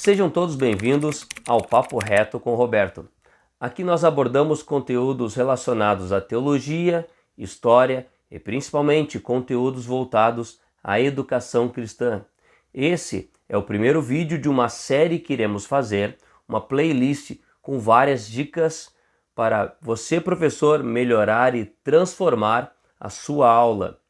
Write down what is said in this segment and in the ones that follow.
Sejam todos bem-vindos ao Papo Reto com Roberto. Aqui nós abordamos conteúdos relacionados à teologia, história e principalmente conteúdos voltados à educação cristã. Esse é o primeiro vídeo de uma série que iremos fazer, uma playlist com várias dicas para você, professor, melhorar e transformar a sua aula.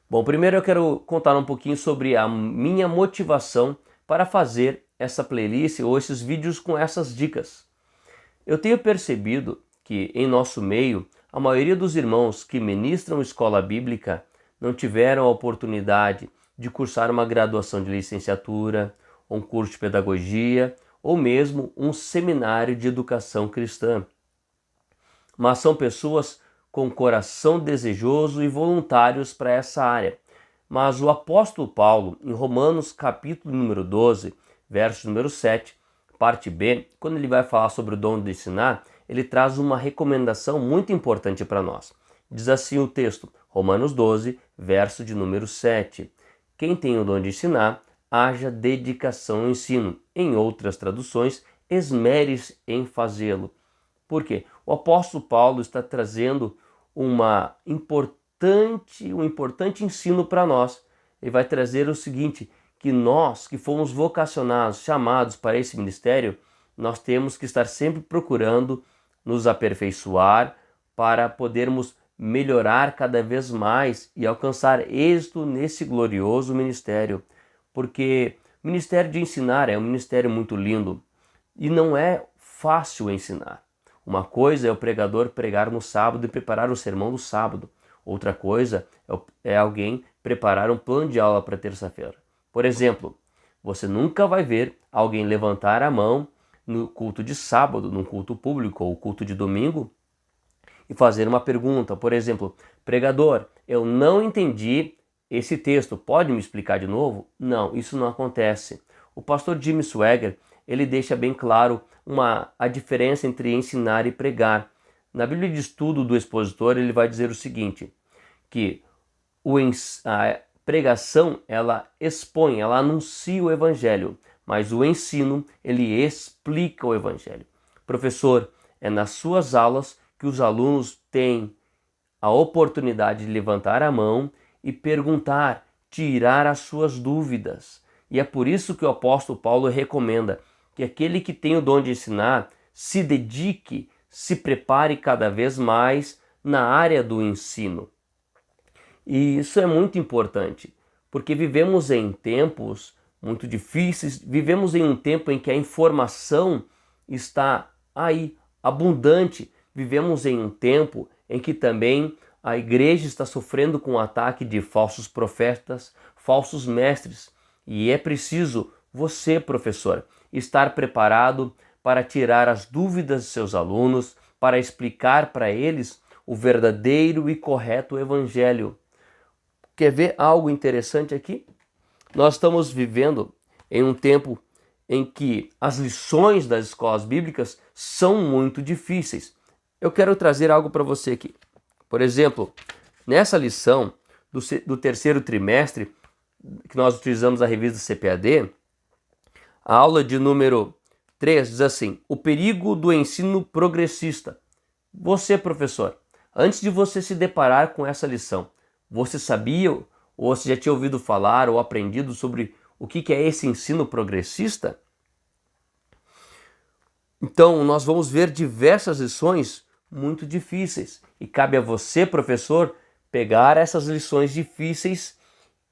Bom, primeiro eu quero contar um pouquinho sobre a minha motivação para fazer essa playlist ou esses vídeos com essas dicas. Eu tenho percebido que em nosso meio, a maioria dos irmãos que ministram escola bíblica não tiveram a oportunidade de cursar uma graduação de licenciatura, um curso de pedagogia ou mesmo um seminário de educação cristã. Mas são pessoas com coração desejoso e voluntários para essa área. Mas o apóstolo Paulo, em Romanos capítulo número 12, verso número 7, parte B, quando ele vai falar sobre o dom de ensinar, ele traz uma recomendação muito importante para nós. Diz assim o texto, Romanos 12, verso de número 7. Quem tem o dom de ensinar, haja dedicação ao ensino. Em outras traduções, esmere-se em fazê-lo. Por quê? O apóstolo Paulo está trazendo um importante ensino para nós. Ele vai trazer o seguinte, que nós que fomos vocacionados, chamados para esse ministério, nós temos que estar sempre procurando nos aperfeiçoar para podermos melhorar cada vez mais e alcançar êxito nesse glorioso ministério. Porque o ministério de ensinar é um ministério muito lindo e não é fácil ensinar. Uma coisa é o pregador pregar no sábado e preparar o sermão do sábado. Outra coisa é alguém preparar um plano de aula para terça-feira. Por exemplo, você nunca vai ver alguém levantar a mão no culto de sábado, num culto público ou culto de domingo e fazer uma pergunta. Por exemplo, pregador, eu não entendi esse texto, pode me explicar de novo? Não, isso não acontece. O pastor Jimmy Swaggart, ele deixa bem claro a diferença entre ensinar e pregar. Na Bíblia de Estudo do Expositor, ele vai dizer o seguinte, que a pregação, ela expõe, ela anuncia o evangelho, mas o ensino, ele explica o evangelho. Professor, é nas suas aulas que os alunos têm a oportunidade de levantar a mão e perguntar, tirar as suas dúvidas. E é por isso que o apóstolo Paulo recomenda que aquele que tem o dom de ensinar se dedique, se prepare cada vez mais na área do ensino. E isso é muito importante, porque vivemos em tempos muito difíceis, vivemos em um tempo em que a informação está aí, abundante. Vivemos em um tempo em que também a igreja está sofrendo com o ataque de falsos profetas, falsos mestres. E é preciso você, professor, estar preparado para tirar as dúvidas de seus alunos, para explicar para eles o verdadeiro e correto evangelho. Quer ver algo interessante aqui? Nós estamos vivendo em um tempo em que as lições das escolas bíblicas são muito difíceis. Eu quero trazer algo para você aqui. Por exemplo, nessa lição do terceiro trimestre, que nós utilizamos a revista CPAD, a aula de número 3 diz assim, o perigo do ensino progressista. Você, professor, antes de você se deparar com essa lição, você sabia ou você já tinha ouvido falar ou aprendido sobre o que é esse ensino progressista? Então, nós vamos ver diversas lições muito difíceis e cabe a você, professor, pegar essas lições difíceis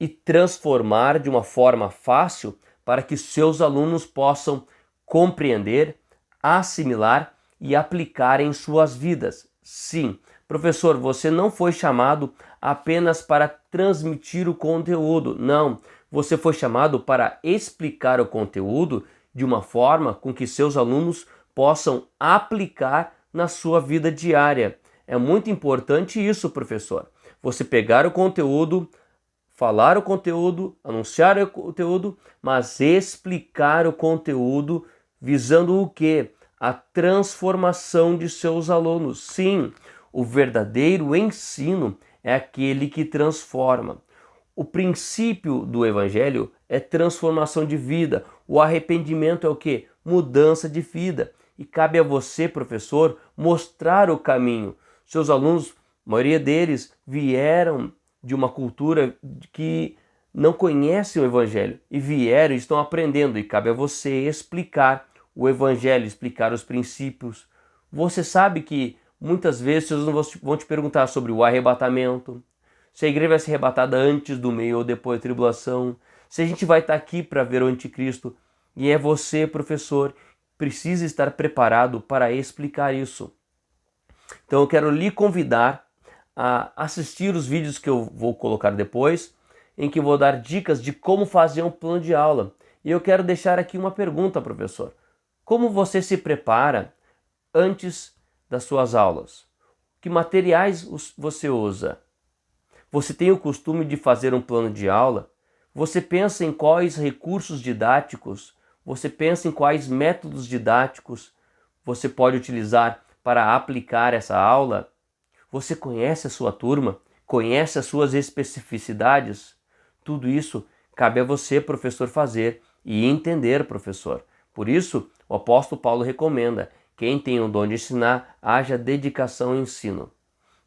e transformar de uma forma fácil para que seus alunos possam compreender, assimilar e aplicar em suas vidas. Sim, professor, você não foi chamado apenas para transmitir o conteúdo. Não, você foi chamado para explicar o conteúdo de uma forma com que seus alunos possam aplicar na sua vida diária. É muito importante isso, professor. Você pegar o conteúdo, falar o conteúdo, anunciar o conteúdo, mas explicar o conteúdo visando o quê? A transformação de seus alunos. Sim, o verdadeiro ensino é aquele que transforma. o princípio do Evangelho é transformação de vida. O arrependimento é o quê? Mudança de vida. E cabe a você, professor, mostrar o caminho. Seus alunos, a maioria deles, vieram de uma cultura que não conhece o Evangelho e vieram e estão aprendendo. E cabe a você explicar o Evangelho, explicar os princípios. Você sabe que muitas vezes seus alunos vão te perguntar sobre o arrebatamento, se a igreja vai ser arrebatada antes, do meio ou depois da tribulação, se a gente vai estar aqui para ver o anticristo. E é você, professor, precisa estar preparado para explicar isso. Então eu quero lhe convidar a assistir os vídeos que eu vou colocar depois, em que eu vou dar dicas de como fazer um plano de aula. E eu quero deixar aqui uma pergunta, professor. Como você se prepara antes das suas aulas? Que materiais você usa? Você tem o costume de fazer um plano de aula? Você pensa em quais recursos didáticos? Você pensa em quais métodos didáticos você pode utilizar para aplicar essa aula? Você conhece a sua turma? Conhece as suas especificidades? Tudo isso cabe a você, professor, fazer e entender, professor. Por isso, o apóstolo Paulo recomenda: quem tem o dom de ensinar, haja dedicação ao ensino.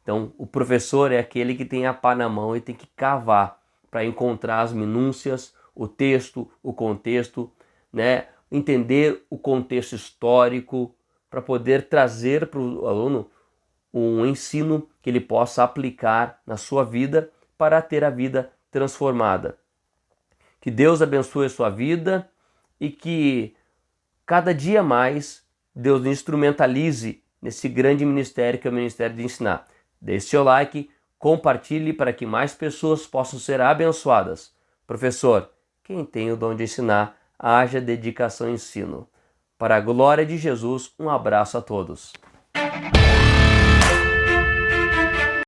Então, o professor é aquele que tem a pá na mão e tem que cavar para encontrar as minúcias, o texto, o contexto, né? Entender o contexto histórico, para poder trazer para o aluno um ensino que ele possa aplicar na sua vida para ter a vida transformada. Que Deus abençoe a sua vida e que cada dia mais Deus instrumentalize nesse grande ministério que é o ministério de ensinar. Deixe seu like, compartilhe para que mais pessoas possam ser abençoadas. Professor, quem tem o dom de ensinar, haja dedicação ao ensino. Para a glória de Jesus, um abraço a todos.